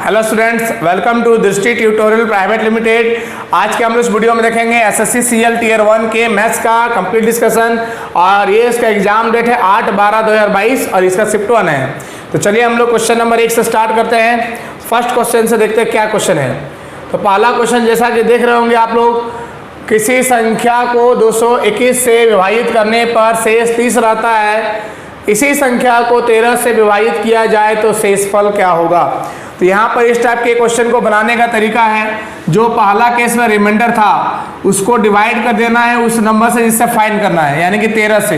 Hello students, welcome to दृष्टि tutorial private limited. आज के हम लोग इस वीडियो में देखेंगे एसएससी सीएल टीयर 1 के मैथ्स का कंप्लीट डिस्कशन। और ये इसका एग्जाम डेट है 8/12/2022 और इसका शिफ्ट 1 है। तो चलिए हम लोग क्वेश्चन नंबर 1 से स्टार्ट करते हैं। फर्स्ट क्वेश्चन से देखते हैं क्या क्वेश्चन है। तो पहला क्वेश्चन जैसा कि देख रहे होंगे आप लोग, किसी संख्या को 221 से विभाजित करने पर शेष 30 रहता है। इसी संख्या को 13 से विभाजित किया जाए तो शेषफल क्या होगा। तो यहाँ पर इस टाइप के क्वेश्चन को बनाने का तरीका है, जो पहला केस में रिमाइंडर था उसको डिवाइड कर देना है उस नंबर से जिससे फाइंड करना है, यानी कि 13 से।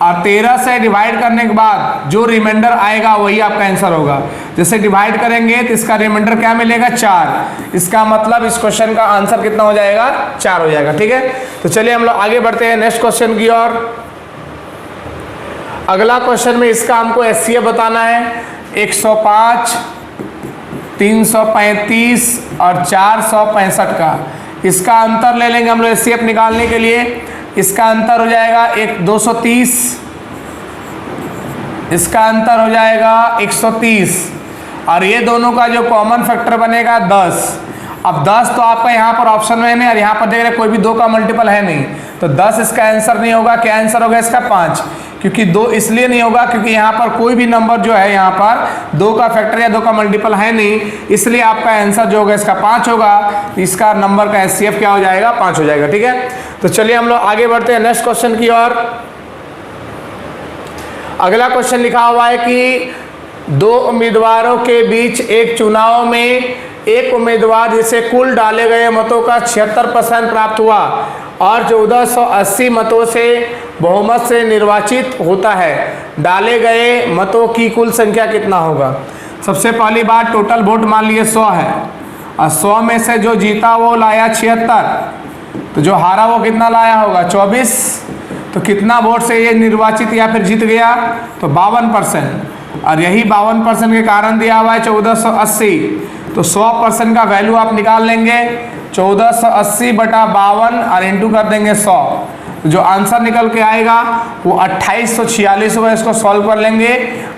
और 13 से डिवाइड करने के बाद जो रिमाइंडर आएगा वही आपका आंसर होगा। जैसे डिवाइड करेंगे तो इसका रिमाइंडर क्या मिलेगा, 4। इसका मतलब इस क्वेश्चन का आंसर कितना हो जाएगा, 4 हो जाएगा। ठीक है, तो चलिए हम लोग आगे बढ़ते हैं नेक्स्ट क्वेश्चन की ओर। अगला क्वेश्चन में इसका हमको एचसीएफ बताना है। 105, 335 और 465 का इसका अंतर ले लेंगे हम लोग एचसीएफ निकालने के लिए। इसका अंतर हो जाएगा 230, इसका अंतर हो जाएगा 130 और ये दोनों का जो कॉमन फैक्टर बनेगा 10। अब 10 तो आपका यहाँ पर ऑप्शन में नहीं और यहाँ पर देख रहे कोई भी 2 का मल्टीपल है नहीं, तो 10 इसका आंसर नहीं होगा। क्या आंसर होगा इसका, 5। क्योंकि 2 इसलिए नहीं होगा क्योंकि यहाँ पर कोई भी नंबर जो है यहाँ पर 2 का फैक्टर या 2 का मल्टीपल है नहीं, इसलिए आपका आंसर जो होगा इसका 5 होगा। इसका नंबर का एचसीएफ क्या हो जाएगा, 5 हो जाएगा। ठीक है, तो चलिए हम लोग आगे बढ़ते हैं नेक्स्ट क्वेश्चन की ओर। अगला क्वेश्चन लिखा हुआ है कि 2 उम्मीदवारों के बीच एक चुनाव में एक उम्मीदवार जिसे कुल डाले गए मतों का 76% प्राप्त हुआ और 1480 मतों से बहुमत से निर्वाचित होता है। डाले गए मतों की कुल संख्या कितना होगा। सबसे पहली बात, टोटल वोट मान लिए 100 है और 100 में से जो जीता वो लाया 76, तो जो हारा वो कितना लाया होगा, 24। तो कितना वोट से ये निर्वाचित या फिर जीत गया, तो 52%। और यही 52% के कारण दिया हुआ है 1480। तो 100% का वैल्यू आप निकाल लेंगे, 1480 बटा 52 और इंटू कर देंगे 100। तो जो आंसर निकल के आएगा वो 2846 होगा। इसको सॉल्व कर लेंगे,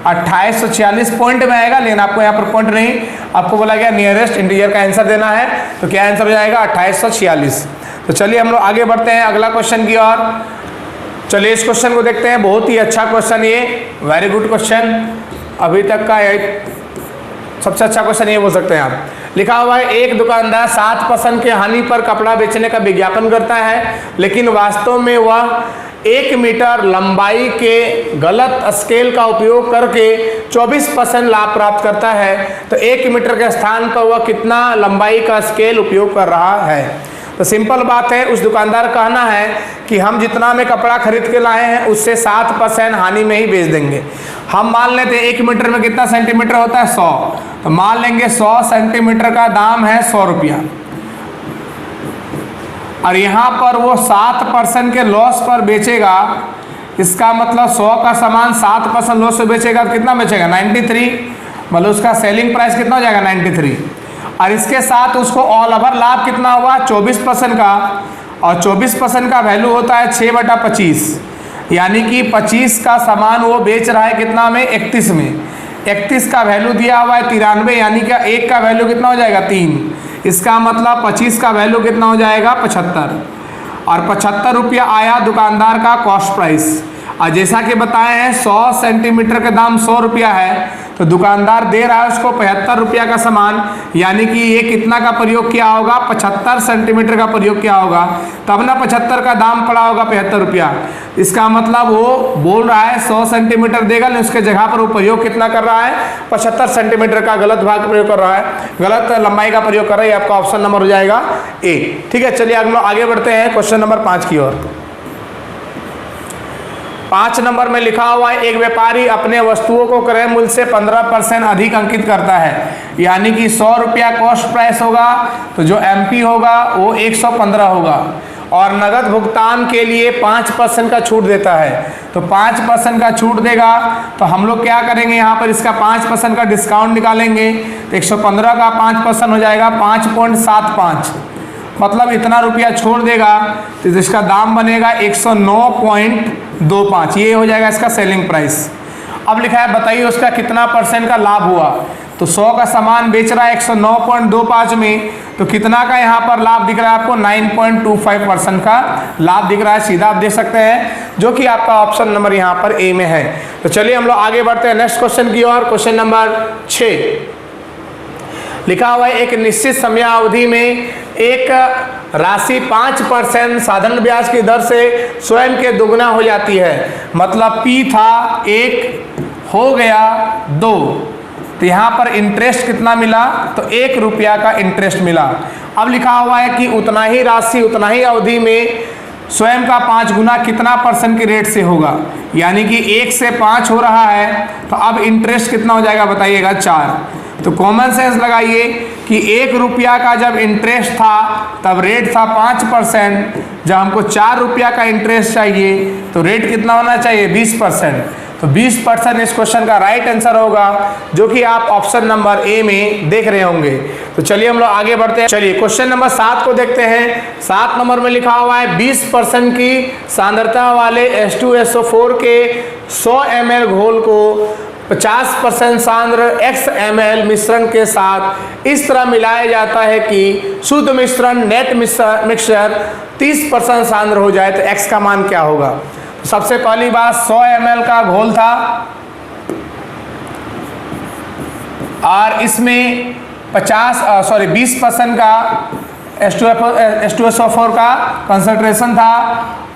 2846 पॉइंट में आएगा, लेकिन आपको यहाँ पर पॉइंट नहीं, आपको बोला गया नियरेस्ट इंटीजर का आंसर देना है। तो क्या आंसर हो जाएगा, 2846। तो चलिए हम लोग आगे बढ़ते हैं अगला क्वेश्चन की ओर। चलिए इस क्वेश्चन को देखते हैं। बहुत ही अच्छा क्वेश्चन, ये वेरी गुड क्वेश्चन, अभी तक का सबसे अच्छा क्वेश्चन ये बोल सकते हैं आप। लिखा हुआ है, एक दुकानदार 7% के हानि पर कपड़ा बेचने का विज्ञापन करता है, लेकिन वास्तव में वह 1 मीटर लंबाई के गलत स्केल का उपयोग करके 24% लाभ प्राप्त करता है। तो 1 मीटर के स्थान पर वह कितना लंबाई का स्केल उपयोग कर रहा है। तो सिंपल बात है, उस दुकानदार का कहना है कि हम जितना में कपड़ा खरीद के लाए हैं उससे 7% हानि में ही बेच देंगे। हम मान लेते हैं 1 मीटर में कितना सेंटीमीटर होता है, 100। तो मान लेंगे 100 सेंटीमीटर का दाम है 100 रुपया और यहाँ पर वो 7% के लॉस पर बेचेगा। इसका मतलब 100 का सामान 7% लॉस से बेचेगा तो कितना बेचेगा, 93। मतलब उसका सेलिंग प्राइस कितना हो जाएगा, 93। और इसके साथ उसको ऑल ओवर लाभ कितना हुआ, 24% का। और 24% का वैल्यू होता है 6/25, यानी कि 25 का सामान वो बेच रहा है कितना में, 31 में। 31 का वैल्यू दिया हुआ है 93, यानी कि 1 का वैल्यू कितना हो जाएगा, 3। इसका मतलब 25 का वैल्यू कितना हो जाएगा, 75। और 75 रुपया आया दुकानदार का कॉस्ट प्राइस। और जैसा कि बताए हैं 100 सेंटीमीटर का दाम 100 रुपया है, तो दुकानदार दे रहा है उसको 75 रुपया का सामान, यानी कि ये कितना का प्रयोग किया होगा, 75 सेंटीमीटर का प्रयोग किया होगा, तब ना 75 का दाम पड़ा होगा 75 रुपया। इसका मतलब वो बोल रहा है 100 सेंटीमीटर देगा, लेकिन उसके जगह पर वो प्रयोग कितना कर रहा है, 75 सेंटीमीटर का गलत भाग प्रयोग कर रहा है, गलत लंबाई का प्रयोग कर रहा है। आपका ऑप्शन नंबर हो जाएगा ए। ठीक है, चलिए हम लोग आगे बढ़ते हैं क्वेश्चन नंबर 5 की ओर। 5 नंबर में लिखा हुआ है, एक व्यापारी अपने वस्तुओं को क्रय मूल्य से 15% अधिक अंकित करता है, यानी कि 100 रुपया कॉस्ट प्राइस होगा, तो जो एमपी होगा वो 115 होगा। और नगद भुगतान के लिए 5% का छूट देता है। तो 5% का छूट देगा, तो हम लोग क्या करेंगे, यहाँ पर इसका 5% का डिस्काउंट निकालेंगे। तो 115 का 5% हो जाएगा 5.75, मतलब इतना रुपया छोड़ देगा, तो इसका दाम बनेगा 109.25। ये हो जाएगा इसका सेलिंग प्राइस। अब लिखा है बताइए उसका कितना % का लाभ हुआ। तो 100 का सामान बेच रहा है 109.25 में, तो कितना का यहाँ पर लाभ दिख रहा है आपको? 9.25% का लाभ दिख रहा है, सीधा आप देख सकते हैं, जो कि आपका ऑप्शन नंबर यहाँ पर ए में है। तो चलिए हम लोग आगे बढ़ते हैं नेक्स्ट क्वेश्चन की ओर। क्वेश्चन नंबर 6 लिखा हुआ है, एक निश्चित समयावधि में एक राशि 5% साधारण ब्याज की दर से स्वयं के दुगना हो जाती है। मतलब P था 1 हो गया 2, तो यहाँ पर इंटरेस्ट कितना मिला? तो 1 रुपया का इंटरेस्ट मिला। अब लिखा हुआ है कि उतना ही राशि उतना ही अवधि में स्वयं का 5 गुना कितना % के रेट से होगा, यानी कि 1 से 5 हो रहा है, तो अब इंटरेस्ट कितना हो जाएगा बताइएगा? 4। तो कॉमन सेंस लगाइए कि 1 रुपया का जब इंटरेस्ट था तब रेट था 5%, जब हमको 4 रुपया का इंटरेस्ट चाहिए तो रेट कितना होना चाहिए? 20%। तो 20% इस क्वेश्चन का राइट आंसर होगा, जो कि आप ऑप्शन नंबर ए में देख रहे होंगे। तो चलिए हम लोग आगे बढ़ते हैं। चलिए क्वेश्चन नंबर 7 को देखते हैं। 7 नंबर में लिखा हुआ है 20% की सांद्रता वाले H2SO4 के 100 ml घोल को 50% सांद्र x ml मिश्रण के साथ इस तरह मिलाया जाता है कि शुद्ध मिश्रण नेट मिक्सचर 30% सांद्र हो जाए, तो x का मान क्या होगा? सबसे पहली बात 100 ml का घोल था और इसमें 20% का H2SO4 का कंसंट्रेशन था,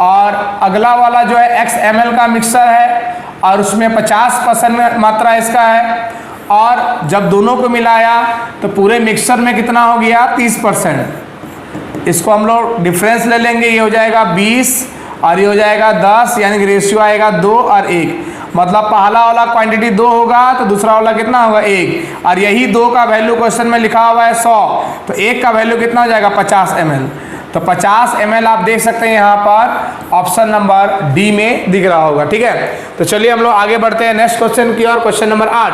और अगला वाला जो है x ml का मिक्सर है और उसमें 50% मात्रा इसका है, और जब दोनों को मिलाया तो पूरे मिक्सर में कितना हो गया? 30%। इसको हम लोग डिफरेंस ले लेंगे, ये हो जाएगा 20 और ये हो जाएगा 10, यानी कि रेशियो आएगा 2 और 1। मतलब पहला वाला क्वांटिटी 2 होगा तो दूसरा वाला कितना होगा? 1। और यही 2 का वैल्यू क्वेश्चन में लिखा हुआ है 100, तो 1 का वैल्यू कितना हो जाएगा? 50 ml। तो 50 ml आप देख सकते हैं यहाँ पर ऑप्शन नंबर डी में दिख रहा होगा। ठीक है, तो चलिए हम लोग आगे बढ़ते हैं नेक्स्ट क्वेश्चन की ओर। क्वेश्चन नंबर 8,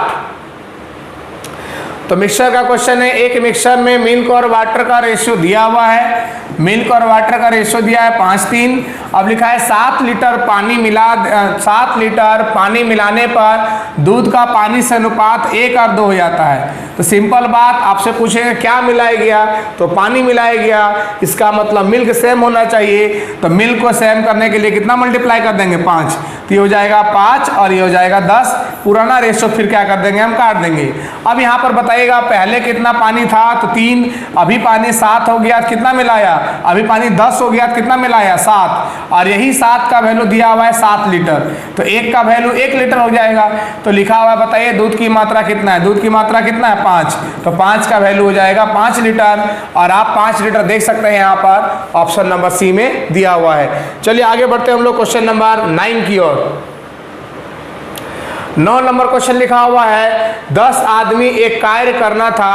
तो मिक्सर का क्वेश्चन है। एक मिक्सर में मिल्क और वाटर का रेशियो दिया हुआ है। मिल्क और वाटर का रेशियो दिया है 5:3। अब लिखा है 7 लीटर पानी मिलाने पर दूध का पानी से अनुपात 1 और 2 हो जाता है। तो सिंपल बात, आपसे पूछेंगे क्या मिलाया गया, तो पानी मिलाया गया, इसका मतलब मिल्क सेम होना चाहिए। तो मिल्क को सेम करने के लिए कितना मल्टीप्लाई कर देंगे? 5। तो ये हो जाएगा 5 और ये हो जाएगा 10। पुराना रेशियो फिर क्या कर देंगे? हम काट देंगे। अब यहाँ पर बताइएगा पहले कितना पानी था? तो 3, अभी पानी 7 हो गया, कितना मिलाया? अभी पानी 10 हो गया, कितना मिलाया? 7। और यही 7 का वैल्यू दिया हुआ है 7 लीटर, तो 1 का वैल्यू 1 लीटर हो जाएगा। तो लिखा हुआ है, बताइए दूध की मात्रा कितना है? दूध की मात्रा कितना है? 5। तो 5 का वैल्यू हो जाएगा 5 लीटर, और आप 5 लीटर देख सकते हैं यहाँ पर ऑप्शन नंबर सी में दिया हुआ है। चलिए आगे बढ़ते हैं हम लोग क्वेश्चन नंबर 9 की ओर। 9 नंबर क्वेश्चन लिखा हुआ है 10 आदमी एक कार्य करना था।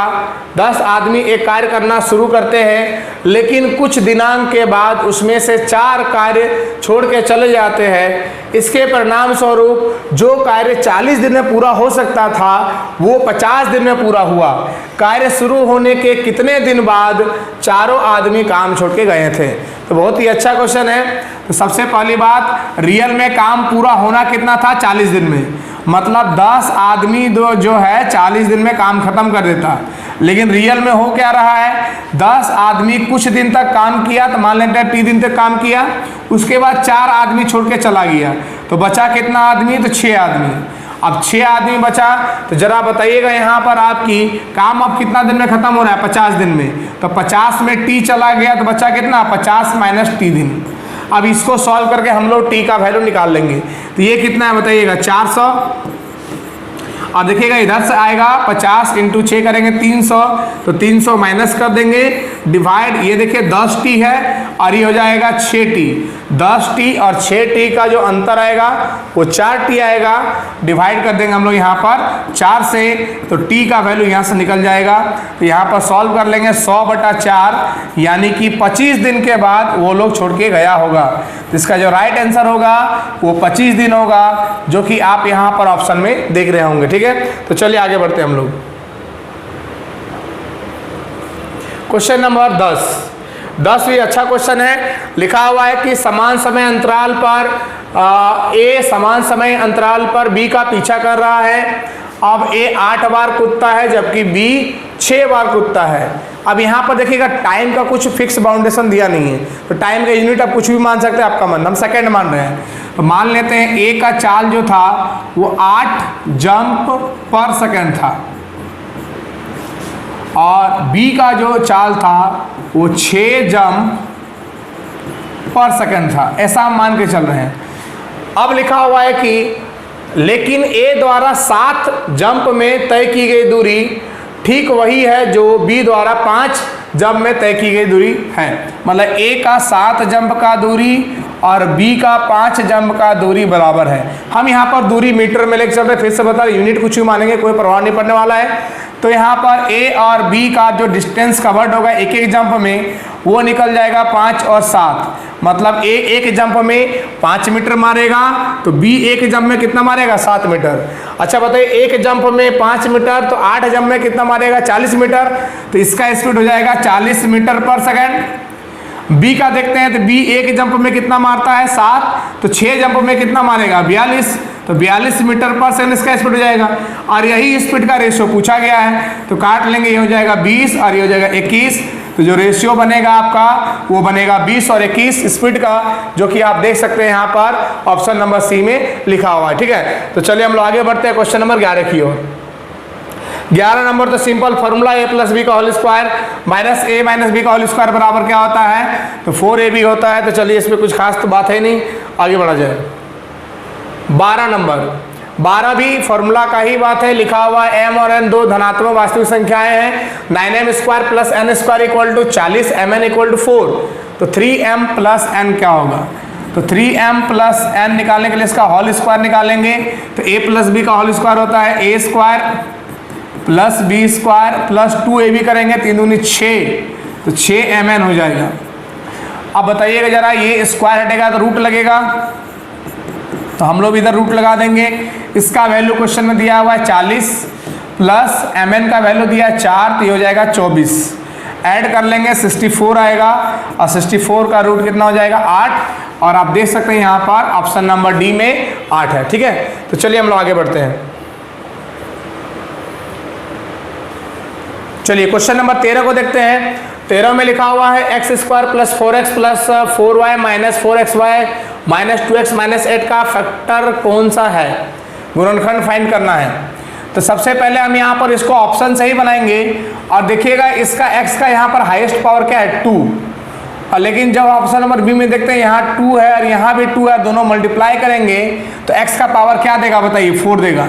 10 आदमी एक कार्य करना शुरू करते हैं, लेकिन कुछ दिनांक के बाद उसमें से 4 कार्य छोड़ के चले जाते हैं। इसके परिणाम स्वरूप जो कार्य 40 दिन में पूरा हो सकता था वो 50 दिन में पूरा हुआ। कार्य शुरू होने के कितने दिन बाद चारों आदमी काम छोड़ के गए थे? तो बहुत ही अच्छा क्वेश्चन है। तो सबसे पहली बात, रियल में काम पूरा होना कितना था? 40 दिन में। मतलब 10 आदमी जो है 40 दिन में काम खत्म कर देता, लेकिन रियल में हो क्या रहा है? 10 आदमी कुछ दिन तक काम किया, तो मान लेते हैं 30 दिन तक काम किया, उसके बाद 4 आदमी छोड़ के चला गया, तो बचा कितना आदमी? तो 6 आदमी। अब 6 आदमी बचा, तो जरा बताइएगा यहाँ पर आपकी काम अब कितना दिन में खत्म हो रहा है? 50 दिन में। तो 50 में टी चला गया, तो बचा कितना? 50 माइनस टी दिन। अब इसको सॉल्व करके हम लोग टी का वैल्यू निकाल लेंगे। तो ये कितना है बताइएगा? 400। अब देखिएगा इधर से आएगा 50 × 6 करेंगे 300, तो 300 माइनस कर देंगे, डिवाइड, ये देखिए 10 टी है और ये हो जाएगा 6 टी। 10 टी और 6 टी का जो अंतर आएगा वो 4 टी आएगा। डिवाइड कर देंगे हम लोग यहाँ पर 4 से, तो टी का वैल्यू यहाँ से निकल जाएगा। तो यहाँ पर सॉल्व कर लेंगे 100/4, यानी कि 25 दिन के बाद वो लोग छोड़ के गया होगा। तो इसका जो राइट आंसर होगा वो 25 दिन होगा, जो कि आप यहाँ पर ऑप्शन में देख रहे होंगे। ठीक है, तो चलिए आगे बढ़ते हैं हम लोग। क्वेश्चन नंबर 10 भी अच्छा क्वेश्चन है। लिखा हुआ है कि समान समय अंतराल पर ए समान समय अंतराल पर बी का पीछा कर रहा है अब ए 8 बार कूदता है जबकि बी 6 बार कूदता है। अब यहाँ पर देखिएगा टाइम का कुछ फिक्स बाउंडेशन दिया नहीं है, तो टाइम का यूनिट आप कुछ भी मान सकते हैं, आपका मन, हम सेकंड मान रहे हैं। तो मान लेते हैं ए का चाल जो था वो 8 जंप पर सेकंड था और बी का जो चाल था वो 6 जंप पर सेकंड था, ऐसा हम मान के चल रहे हैं। अब लिखा हुआ है कि लेकिन ए द्वारा 7 जंप में तय की गई दूरी ठीक वही है जो बी द्वारा 5 जंप में तय की गई दूरी है। मतलब ए का 7 जंप का दूरी और बी का 5 जंप का दूरी बराबर है। हम यहाँ पर दूरी मीटर में लेकर चल रहे, फिर से बता रहे, यूनिट कुछ भी मानेंगे, कोई प्रभाव नहीं पड़ने वाला है। तो यहाँ पर ए और बी का जो डिस्टेंस कवर्ड होगा एक एक जंप में वो निकल जाएगा 5 और 7, मतलब ए एक जंप में 5 मीटर मारेगा तो बी एक जंप में कितना मारेगा 7 मीटर। अच्छा बताइए, एक जंप में 5 मीटर तो 8 जंप में कितना मारेगा 40 मीटर, तो इसका स्पीड हो जाएगा 40 मीटर पर सेकंड। बी का देखते हैं तो बी एक जंप में कितना मारता है 7, तो 6 जंप में कितना मारेगा 42, तो 42 मीटर पर सेकंड इसका स्पीड हो जाएगा। और यही स्पीड का रेशियो पूछा गया है, तो काट लेंगे, ये हो जाएगा 20 और ये हो जाएगा 21। तो जो रेशियो बनेगा आपका वो बनेगा 20 और 21 स्पीड का, जो कि आप देख सकते हैं यहाँ पर ऑप्शन नंबर सी में लिखा हुआ है। ठीक है, तो चलिए हम लोग आगे बढ़ते हैं क्वेश्चन नंबर 11 की ओर। 11 नंबर तो सिंपल फॉर्मूला ए प्लस बी का होल स्क्वायर माइनस ए माइनस बी का होल स्क्वायर बराबर क्या होता है, तो 4ab होता है। तो चलिए इसमें कुछ खास तो बात है नहीं, आगे बढ़ा जाए। 12 नंबर, 12 भी फॉर्मूला का ही बात है, लिखा हुआ है m और n दो धनात्मक वास्तविक संख्याएं हैं। 9m square plus n square equal to 40, mn equal to 4, तो 3m प्लस n क्या होगा, तो 3m प्लस n निकालने के लिए इसका होल स्क्वायर निकालेंगे, तो a प्लस b का होल स्क्वायर होता है a square plus b square plus 2ab करेंगे, 3 दूनी 6, तो 6mn हो जाएगा। अब बताइएगा जरा, ये स्क्वायर हटेगा तो रूट लगेगा, तो हम लोग इधर रूट लगा देंगे। इसका वैल्यू क्वेश्चन में दिया हुआ है 40 प्लस mn का वैल्यू दिया है 4, तो ये हो जाएगा 24। ऐड कर लेंगे 64 आएगा और 64 का रूट कितना हो जाएगा 8, और आप देख सकते हैं यहाँ पर ऑप्शन नंबर डी में 8 है। ठीक है, तो चलिए हम लोग आगे बढ़ते हैं। चलिए क्वेश्चन नंबर 13 को देखते हैं। 13 में लिखा हुआ है x square plus 4x plus 4y minus 4xy minus 2x minus 8 का फैक्टर कौन सा है, गुणनखंड फाइंड करना है। तो सबसे पहले हम यहाँ पर इसको ऑप्शन से ही बनाएंगे और देखिएगा इसका x का यहाँ पर हाईएस्ट पावर क्या है 2, और लेकिन जब ऑप्शन नंबर बी में देखते हैं यहाँ 2 है और यहाँ भी 2 है, दोनों मल्टीप्लाई करेंगे तो x का पावर क्या देगा बताइए 4 देगा।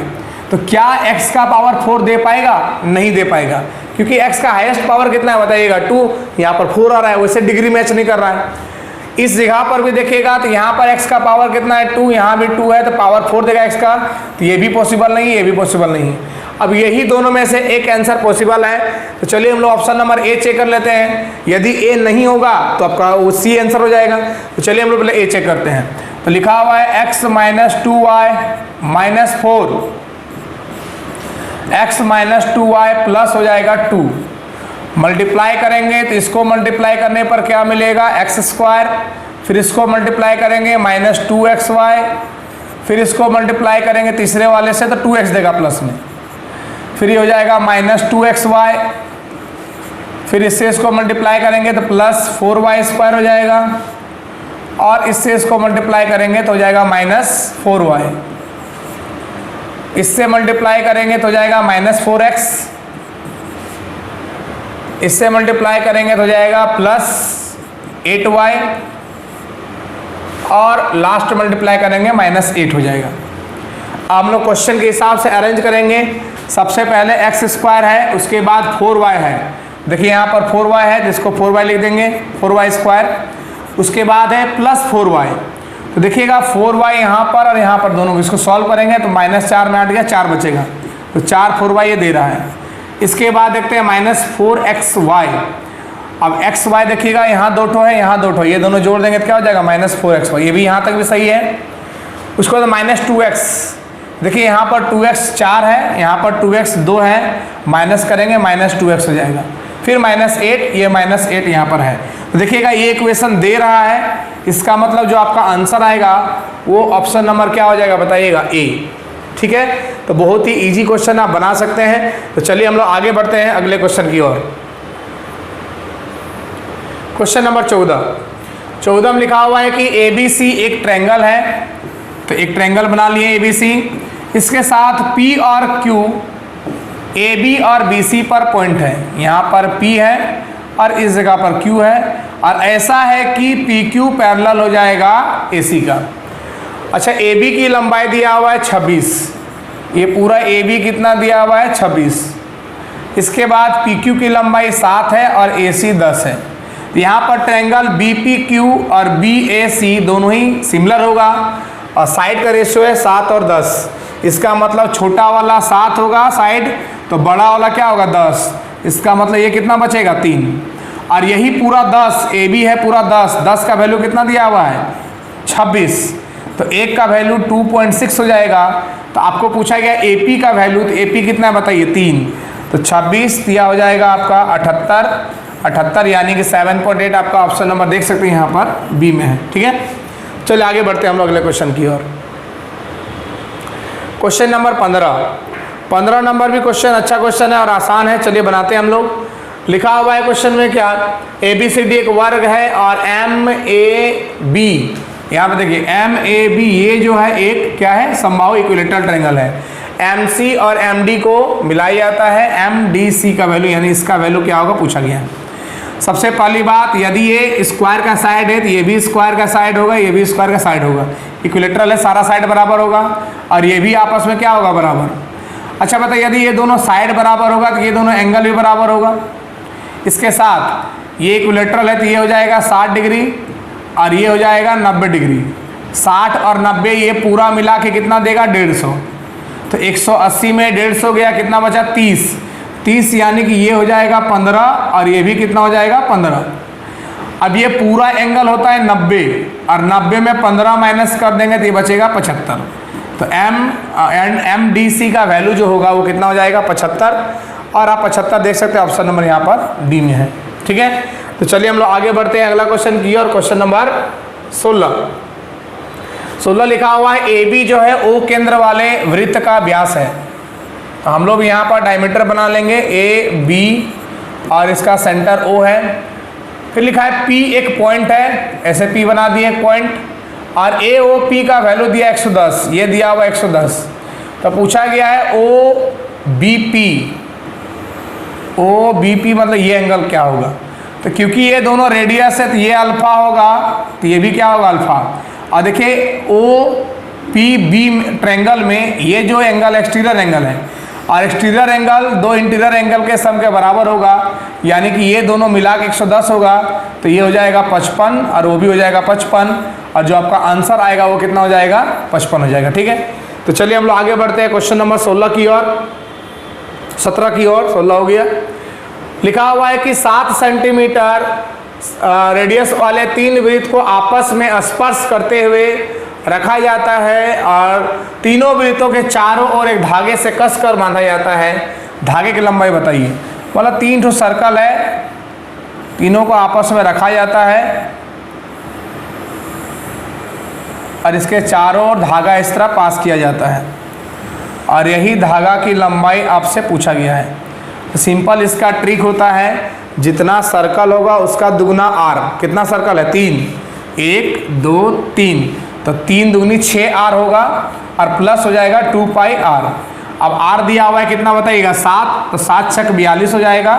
तो क्या x का पावर 4 दे पाएगा, नहीं दे पाएगा, क्योंकि x का हाईएस्ट पावर कितना है बताइएगा 2, यहाँ पर 4 आ रहा है, वैसे डिग्री मैच नहीं कर रहा है। इस जगह पर भी देखिएगा तो यहाँ पर x का पावर कितना है 2, यहाँ भी 2 है, तो पावर 4 देगा x का, तो ये भी पॉसिबल नहीं है, ये भी पॉसिबल नहीं है। अब यही दोनों में से एक आंसर पॉसिबल है, तो चलिए हम लोग ऑप्शन नंबर ए चेक कर लेते हैं। यदि ए नहीं होगा तो आपका वो सी आंसर हो जाएगा। तो चलिए हम लोग पहले ए चेक करते हैं। तो लिखा हुआ है x minus 2y minus 4, x minus 2y plus हो जाएगा 2, मल्टीप्लाई करेंगे तो इसको मल्टीप्लाई करने पर क्या मिलेगा एक्स स्क्वायर, फिर इसको मल्टीप्लाई करेंगे माइनस 2xy, फिर इसको मल्टीप्लाई करेंगे तीसरे वाले से तो 2x देगा प्लस में, फिर ये हो जाएगा माइनस 2xy, फिर इससे इसको मल्टीप्लाई करेंगे तो प्लस 4y स्क्वायर हो जाएगा, और इससे इसको मल्टीप्लाई करेंगे तो हो जाएगा माइनस 4y, इससे मल्टीप्लाई करेंगे तो हो जाएगा माइनस 4x, इससे मल्टीप्लाई करेंगे तो हो जाएगा प्लस 8y, और लास्ट मल्टीप्लाई करेंगे माइनस 8 हो जाएगा। अब हम लोग क्वेश्चन के हिसाब से अरेंज करेंगे। सबसे पहले एक्स स्क्वायर है, उसके बाद 4y है, देखिए यहाँ पर 4y है जिसको 4y लिख देंगे 4y स्क्वायर, उसके बाद है प्लस 4y, तो देखिएगा 4y यहाँ पर और यहाँ पर दोनों इसको सॉल्व करेंगे तो माइनस 4 में हट गया 4 बचेगा, तो 4 4y ये दे रहा है। इसके बाद देखते हैं माइनस 4xy, अब xy देखिएगा यहाँ 2 ठो है, यहाँ 2 ठो, ये दोनों जोड़ देंगे तो क्या हो जाएगा माइनस 4xy, ये भी यहाँ तक भी सही है। उसके बाद माइनस 2x, देखिए यहाँ पर 2x 4 है, यहाँ पर 2x 2 है, माइनस करेंगे माइनस 2x हो जाएगा, फिर माइनस 8, ये माइनस 8 यहाँ पर है। तो देखिएगा ये इक्वेशन दे रहा है, इसका मतलब जो आपका आंसर आएगा वो ऑप्शन नंबर क्या हो जाएगा बताइएगा ए। ठीक है, तो बहुत ही इजी क्वेश्चन आप बना सकते हैं। तो चलिए हम लोग आगे बढ़ते हैं अगले क्वेश्चन की ओर। क्वेश्चन नंबर 14 में लिखा हुआ है कि ABC एक ट्रायंगल है। तो एक ट्रायंगल बना लिए ABC, इसके साथ P और Q AB और BC पर पॉइंट है। यहाँ पर P है और इस जगह पर Q है, और ऐसा है कि PQ पैरेलल हो जाएगा AC का। अच्छा, AB की लंबाई दिया हुआ है 26, ये पूरा AB कितना दिया हुआ है 26। इसके बाद PQ की लंबाई 7 है और AC 10 है। यहाँ पर ट्रायंगल BPQ और BAC दोनों ही सिमिलर होगा, और साइड का रेशियो है 7 और 10। इसका मतलब छोटा वाला 7 होगा साइड, तो बड़ा वाला क्या होगा 10। इसका मतलब ये कितना बचेगा 3, और यही पूरा 10 AB है, पूरा 10 का वैल्यू कितना दिया हुआ है 26, तो एक का वैल्यू 2.6 हो जाएगा। तो आपको पूछा गया AP का वैल्यू, तो AP कितना है बताइए 3, तो 26 दिया हो जाएगा आपका 78 यानी कि 7.8 आपका ऑप्शन नंबर देख सकते हैं यहाँ पर बी में है। ठीक है, चलिए आगे बढ़ते हैं हम लोग अगले क्वेश्चन की ओर। क्वेश्चन नंबर 15 नंबर भी क्वेश्चन अच्छा क्वेश्चन है और आसान है। चलिए बनाते हैं हम लोग। लिखा हुआ है क्वेश्चन में क्या, ABCD एक वर्ग है और MAB, यहाँ पे देखिए MAB ये जो है एक क्या है समबाहु इक्विलेटरल ट्रायंगल है। MC और MD को मिलाया जाता है, MDC का वैल्यू यानी इसका वैल्यू क्या होगा पूछा गया है। सबसे पहली बात, यदि ये स्क्वायर का साइड है तो ये भी स्क्वायर का साइड होगा, ये भी स्क्वायर का साइड होगा। इक्विलेटरल है, सारा साइड बराबर होगा, और ये भी आपस में क्या होगा बराबर। अच्छा बताइए, यदि ये दोनों साइड बराबर होगा तो ये दोनों एंगल भी बराबर होगा। इसके साथ ये इक्विलेटरल है तो ये हो जाएगा 60 डिग्री और ये हो जाएगा 90 डिग्री। 60 और 90 ये पूरा मिला के कितना देगा 150, तो 180 में 150 गया, कितना बचा 30 यानी कि ये हो जाएगा 15 और ये भी कितना हो जाएगा 15। अब ये पूरा एंगल होता है 90 और 90 में 15 माइनस कर देंगे तो ये बचेगा 75। तो MDC का वैल्यू जो होगा वो कितना हो जाएगा 75, और आप 75 देख सकते हैं ऑप्शन नंबर यहाँ पर डी में है। ठीक है, तो चलिए हम लोग आगे बढ़ते हैं अगला क्वेश्चन की ओर। क्वेश्चन नंबर 16 लिखा हुआ है AB जो है O केंद्र वाले वृत्त का व्यास है। तो हम लोग यहाँ पर डायमीटर बना लेंगे AB और इसका सेंटर O है। फिर लिखा है P एक पॉइंट है, ऐसे P बना दिए एक पॉइंट, और AOP का वैल्यू दिया 110, ये दिया हुआ 110। तो पूछा गया है OBP मतलब ये एंगल क्या होगा। तो क्योंकि ये दोनों रेडियस है तो ये अल्फा होगा, तो ये भी क्या होगा अल्फा। और देखिए OPB ट्रायंगल में ये जो एंगल एक्सटीरियर एंगल है, और एक्सटीरियर एंगल दो इंटीरियर एंगल के सम के बराबर होगा, यानी कि ये दोनों मिला के 110 होगा, तो ये हो जाएगा 55 और वो भी हो जाएगा 55, और जो आपका आंसर आएगा वो कितना हो जाएगा 55 हो जाएगा। ठीक है, तो चलिए हम लोग आगे बढ़ते हैं क्वेश्चन नंबर 16 की ओर, 17 की ओर, 16 हो गया। लिखा हुआ है कि 7 सेंटीमीटर रेडियस वाले 3 वृत्त को आपस में स्पर्श करते हुए रखा जाता है, और तीनों वृत्तों के चारों ओर एक धागे से कसकर बांधा जाता है। धागे की लंबाई बताइए। मतलब 3 ठो सर्कल है, तीनों को आपस में रखा जाता है और इसके चारों ओर धागा इस तरह पास किया जाता है, और यही धागा की लंबाई आपसे पूछा गया है। तो सिंपल इसका ट्रिक होता है, जितना सर्कल होगा उसका दुगना आर। कितना सर्कल है 3, 1 2 3, तो 3 दुगनी 6 आर होगा, और प्लस हो जाएगा 2 पाई आर। अब आर दिया हुआ है कितना बताइएगा 7, तो 7 छक 42 हो जाएगा,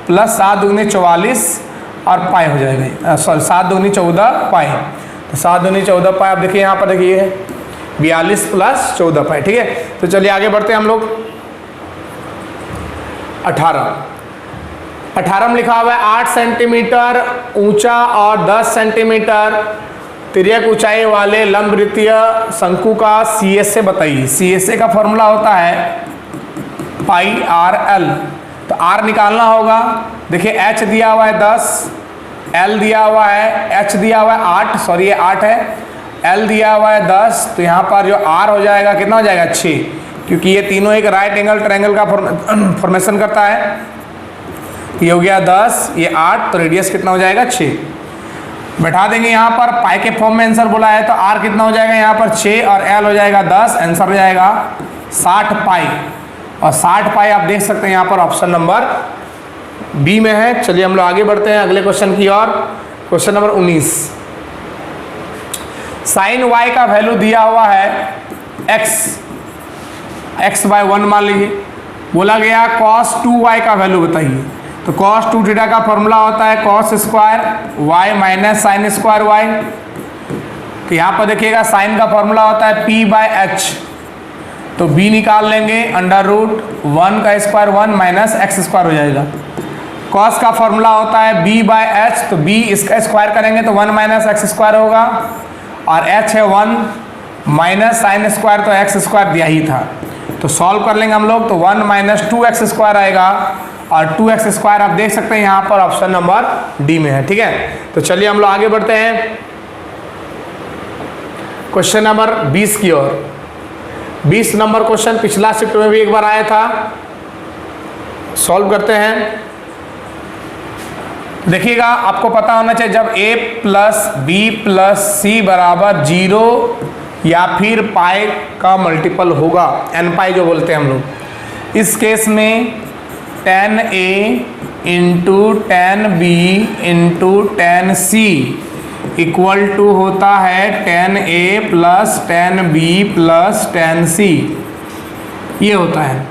प्लस 7 दुगनी 44 और पाई हो जाएगा, सॉरी 7 दुगनी 14 पाई, तो 7 दुगनी 14 पाई। अब देखिए यहाँ पर देखिए 42 प्लस 14 पाई। ठीक है, तो चलिए आगे बढ़ते हैं हम लोग। 18 में लिखा हुआ है 8 सेंटीमीटर ऊंचा और 10 सेंटीमीटर तिर्यक ऊंचाई वाले लंबवृत्तीय शंकु का CSA बताइए। CSA का फॉर्मूला होता है पाई RL। तो R निकालना होगा। देखिए H दिया हुआ है 10, L दिया हुआ है, H दिया हुआ है 8, सॉरी ये 8 है, L दिया हुआ है 10, तो यहाँ पर जो R हो जाएगा कितना हो जाएगा 6, क्योंकि ये तीनों एक राइट एंगल ट्रायंगल का फॉर्मेशन करता है। ये हो गया 10, ये 8, तो रेडियस कितना हो जाएगा 6। बैठा देंगे यहाँ पर, पाई के फॉर्म में आंसर बोला है तो R कितना हो जाएगा यहाँ पर 6 और L हो जाएगा 10, आंसर हो जाएगा 60 पाई, और 60 पाई आप देख सकते हैं यहाँ पर ऑप्शन नंबर बी में है। चलिए हम लोग आगे बढ़ते हैं अगले क्वेश्चन की ओर। क्वेश्चन नंबर 19, साइन वाई का वैल्यू दिया हुआ है x बाय 1 मान लीजिए। बोला गया cos 2y का वैल्यू बताइए। तो cos 2 थीटा का फॉर्मूला होता है cos square y minus sine square y। तो यहाँ पर देखिएगा साइन का फॉर्मूला होता है p बाय h, तो b निकाल लेंगे, अंडर रूट 1 का स्क्वायर 1 माइनस एक्स स्क्वायर हो जाएगा। cos का फॉर्मूला होता है b बाय h, तो b इसका स्क्वायर करेंगे तो 1 माइनस एक्स स्क्वायर होगा, और h है 1 माइनस साइन स्क्वायर, तो एक्स स्क्वायर दिया ही था। तो सॉल्व कर लेंगे हम लोग, तो 1 माइनस 2x स्क्वायर आएगा, और 2x स्क्वायर आप देख सकते हैं यहाँ पर ऑप्शन नंबर डी में है। ठीक है, तो चलिए हम लोग आगे बढ़ते हैं क्वेश्चन नंबर 20 की ओर। 20 नंबर क्वेश्चन पिछला शिफ्ट में भी एक बार आया था, सॉल्व करते हैं। देखिएगा आपको पता होना चाहिए जब a प्लस बी प्लस सी बराबर 0 या फिर पाई का मल्टीपल होगा, n पाई जो बोलते हैं हम लोग, इस केस में tan a into tan b into tan c equal to होता है tan a plus tan b plus tan c, ये होता है।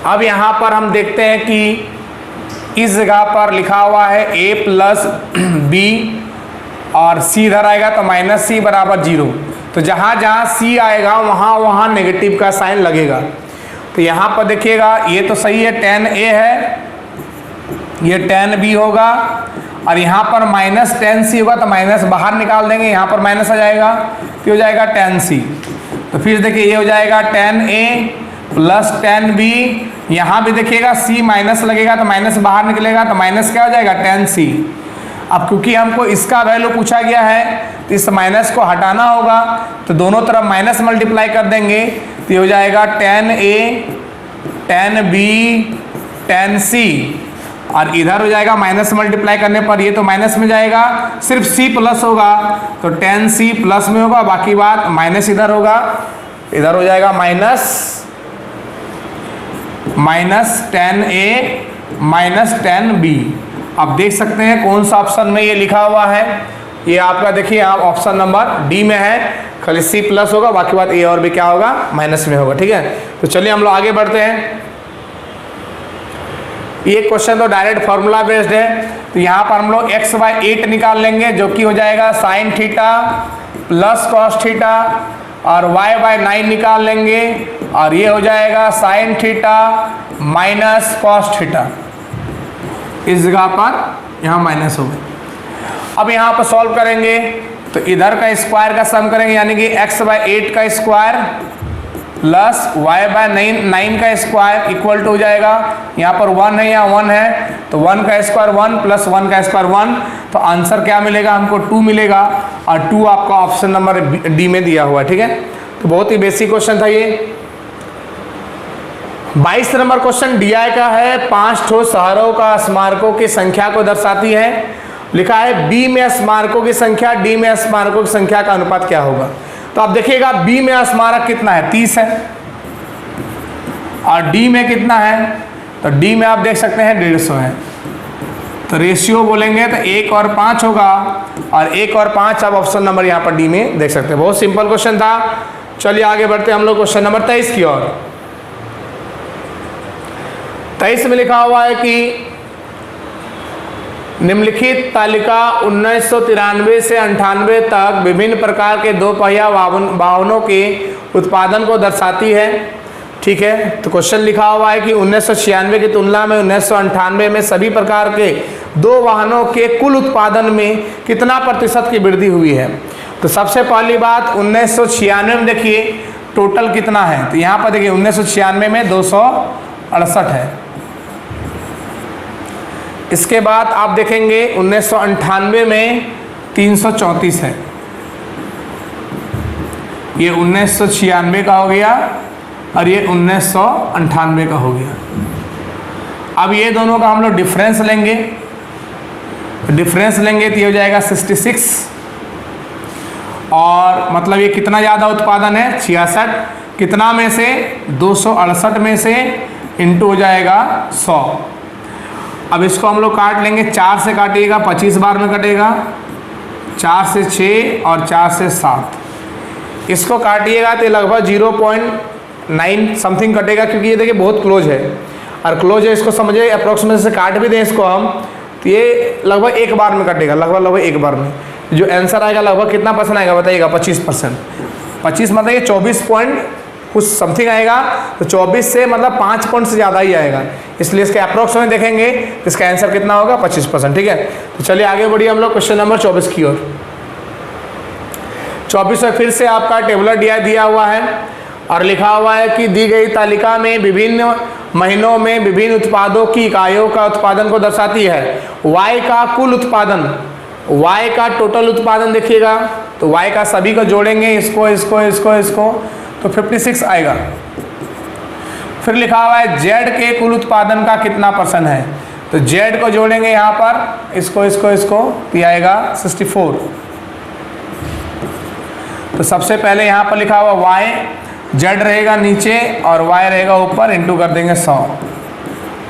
अब यहाँ पर हम देखते हैं कि इस जगह पर लिखा हुआ है a प्लस बी और c इधर आएगा तो माइनस सी बराबर 0। तो जहाँ जहाँ c आएगा वहाँ वहाँ नेगेटिव का साइन लगेगा। तो यहाँ पर देखिएगा ये तो सही है, tan a है, ये tan b होगा, और यहाँ पर माइनस tan c होगा, तो माइनस बाहर निकाल देंगे, यहाँ पर माइनस आ जाएगा, तो हो जाएगा tan c। तो फिर देखिए ये हो जाएगा tan a plus tan b, यहाँ भी देखिएगा c माइनस लगेगा तो माइनस बाहर निकलेगा, तो माइनस क्या हो जाएगा tan c। अब क्योंकि हमको इसका वैल्यू पूछा गया है तो इस माइनस को हटाना होगा, तो दोनों तरफ माइनस मल्टीप्लाई कर देंगे, तो ये हो जाएगा tan a tan b tan c, और इधर हो जाएगा माइनस मल्टीप्लाई करने पर ये तो माइनस में जाएगा, सिर्फ c प्लस होगा तो tan c प्लस में होगा, बाकी बात माइनस इधर होगा, इधर हो जाएगा minus tan a minus tan b। आप देख सकते हैं कौन सा ऑप्शन में ये लिखा हुआ है, ये आपका देखिए आप ऑप्शन नंबर डी में है, खाली c प्लस होगा, बाकी बात a और b क्या होगा, माइनस में होगा। ठीक है, तो चलिए हम लोग आगे बढ़ते हैं। ये क्वेश्चन तो डायरेक्ट फॉर्मूला बेस्ड है, तो यहाँ पर हम लोग x बाय 8 निकाल लेंगे, जो कि हो जाएगा sine theta plus cos theta, और y बाय 9 निकाल लेंगे, और ये हो जाएगा sine theta minus cos theta. इस जगह पर यहाँ माइनस हो गए। अब यहाँ पर सॉल्व करेंगे तो इधर का स्क्वायर का सम करेंगे, यानी कि x बाय 8 का स्क्वायर प्लस y बाय 9 का स्क्वायर इक्वल टू हो जाएगा, यहाँ पर 1 है, यहाँ 1 है, तो 1 का स्क्वायर 1 प्लस 1 का स्क्वायर 1, तो आंसर क्या मिलेगा हमको 2 मिलेगा, और 2 आपका ऑप्शन नंबर डी में दिया हुआ है। ठीक है, तो बहुत ही बेसिक क्वेश्चन था ये। 22 नंबर क्वेश्चन डी आई का है, 5 ठो शहरों का स्मारकों की संख्या को दर्शाती है। लिखा है बी में स्मारकों की संख्या डी में स्मारकों की संख्या का अनुपात क्या होगा। तो आप देखिएगा बी में स्मारक कितना है, 30 है, और डी में कितना है, तो डी में आप देख सकते हैं 150 है। तो रेशियो बोलेंगे तो 1 और 5 होगा, और 1 और 5 आप ऑप्शन नंबर यहाँ पर डी में देख सकते हैं। बहुत सिंपल क्वेश्चन था। चलिए आगे बढ़ते हैं हम लोग क्वेश्चन नंबर 23 की ओर। 23 में लिखा हुआ है कि निम्नलिखित तालिका 1993 से 98 तक विभिन्न प्रकार के 2 पहिया वाहनों के उत्पादन को दर्शाती है। ठीक है, तो क्वेश्चन लिखा हुआ है कि 1996 की तुलना में 1998 में सभी प्रकार के 2 वाहनों के कुल उत्पादन में कितना प्रतिशत की वृद्धि हुई है। तो सबसे पहली बात 1996 में देखिए टोटल कितना है, तो यहाँ पर देखिए 1996 में 268 है। इसके बाद आप देखेंगे 1998 में 334 है, ये 1996 का हो गया और ये 1998 का हो गया। अब ये दोनों का हम लोग डिफरेंस लेंगे, तो ये हो जाएगा 66, और मतलब ये कितना ज़्यादा उत्पादन है 66, कितना में से 268 में से इंटू हो जाएगा 100। अब इसको हम लोग काट लेंगे, 4 से काटिएगा 25 बार में कटेगा, 4 से 6 और 4 से 7। इसको काटिएगा तो लगभग 0.9 समथिंग कटेगा, क्योंकि ये देखिए बहुत क्लोज है और क्लोज है, इसको समझिए अप्रोक्सीमेट से काट भी दें इसको हम तो ये लगभग एक बार में कटेगा, लगभग एक बार में। जो आंसर आएगा लगभग कितना परसेंट आएगा बताइएगा? 25%। 25 मतलब ये 24 पॉइंट कुछ समथिंग आएगा, तो 24 से मतलब 5 पॉइंट से ज़्यादा ही आएगा, इसलिए इसके अप्रोक्सीमेट देखेंगे तो इसका आंसर कितना होगा? 25%। ठीक है, तो चलिए आगे बढ़िए हम लोग क्वेश्चन नंबर 24 की ओर। 24 में फिर से आपका टेबुलर दिया हुआ है और लिखा हुआ है कि दी गई तालिका में विभिन्न महीनों में विभिन्न उत्पादों की इकाइयों का उत्पादन को दर्शाती है। Y का कुल उत्पादन, Y का टोटल उत्पादन देखिएगा, तो Y का सभी को जोड़ेंगे, इसको इसको इसको इसको, तो 56 आएगा। फिर लिखा हुआ है Z के कुल उत्पादन का कितना % है, तो Z को जोड़ेंगे यहाँ पर, इसको इसको इसको, तो आएगा 64। तो सबसे पहले यहाँ पर लिखा हुआ Y, Z रहेगा नीचे और Y रहेगा ऊपर, इंटू कर देंगे 100।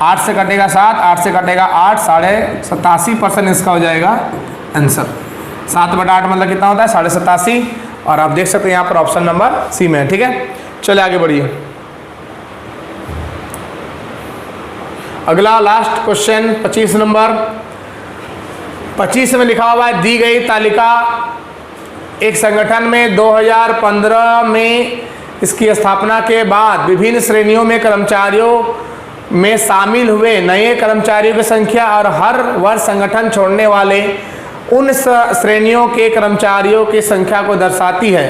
8 से कटेगा 7, 8 से कटेगा 8, 87% इसका हो जाएगा आंसर। 7/8 मतलब कितना होता है? 87। और आप देख सकते हैं यहाँ पर ऑप्शन नंबर सी में है। ठीक है, चलिए आगे बढ़िए। अगला लास्ट क्वेश्चन 25 नंबर। 25 में लिखा हुआ है दी गई तालिका एक संगठन में 2015 में इसकी स्थापना के बाद विभिन्न श्रेणियों में कर्मचारियों में शामिल हुए नए कर्मचारियों की संख्या और हर वर्ष संगठन छोड़ने वाले उन श्रेणियों के कर्मचारियों की संख्या को दर्शाती है।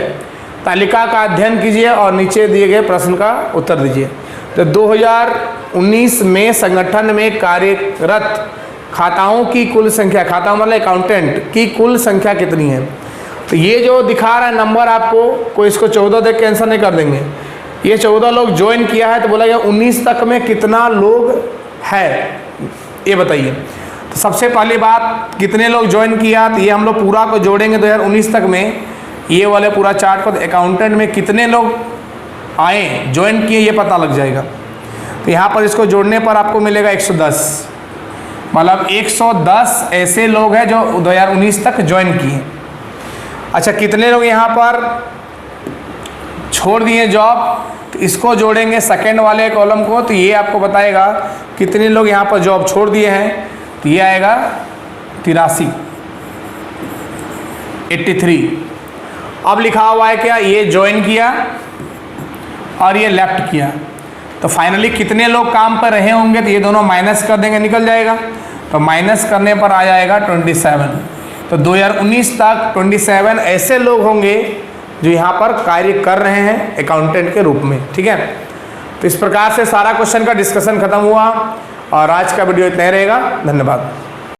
तालिका का अध्ययन कीजिए और नीचे दिए गए प्रश्न का उत्तर दीजिए। तो 2019 में संगठन में कार्यरत खाताओं की कुल संख्या, खाता मतलब अकाउंटेंट की कुल संख्या कितनी है? तो ये जो दिखा रहा है नंबर आपको, कोई इसको 14 देख के आंसर नहीं कर देंगे। ये 14 लोग ज्वाइन किया है, तो बोला गया 19 तक में कितना लोग है ये बताइए। तो सबसे पहली बात कितने लोग ज्वाइन किया, तो ये हम लोग पूरा को जोड़ेंगे 2019 तक में, ये वाले पूरा चार्ट को अकाउंटेंट में कितने लोग आए ज्वाइन किए ये पता लग जाएगा। तो यहाँ पर इसको जोड़ने पर आपको मिलेगा 110, मतलब 110 ऐसे लोग हैं जो 2019 तक ज्वाइन किए। अच्छा, कितने लोग यहाँ पर छोड़ दिए जॉब, तो इसको जोड़ेंगे सेकेंड वाले कॉलम को, तो ये आपको बताएगा कितने लोग यहाँ पर जॉब छोड़ दिए हैं। तो ये आएगा 83। अब लिखा हुआ है क्या, ये ज्वाइन किया और ये लेफ्ट किया, तो फाइनली कितने लोग काम पर रहे होंगे, तो ये दोनों माइनस कर देंगे, निकल जाएगा। तो माइनस करने पर आ जाएगा 27। तो 2019 तक 27 ऐसे लोग होंगे जो यहाँ पर कार्य कर रहे हैं अकाउंटेंट के रूप में। ठीक है, तो इस प्रकार से सारा क्वेश्चन का डिस्कशन खत्म हुआ और आज का वीडियो इतना ही रहेगा। धन्यवाद।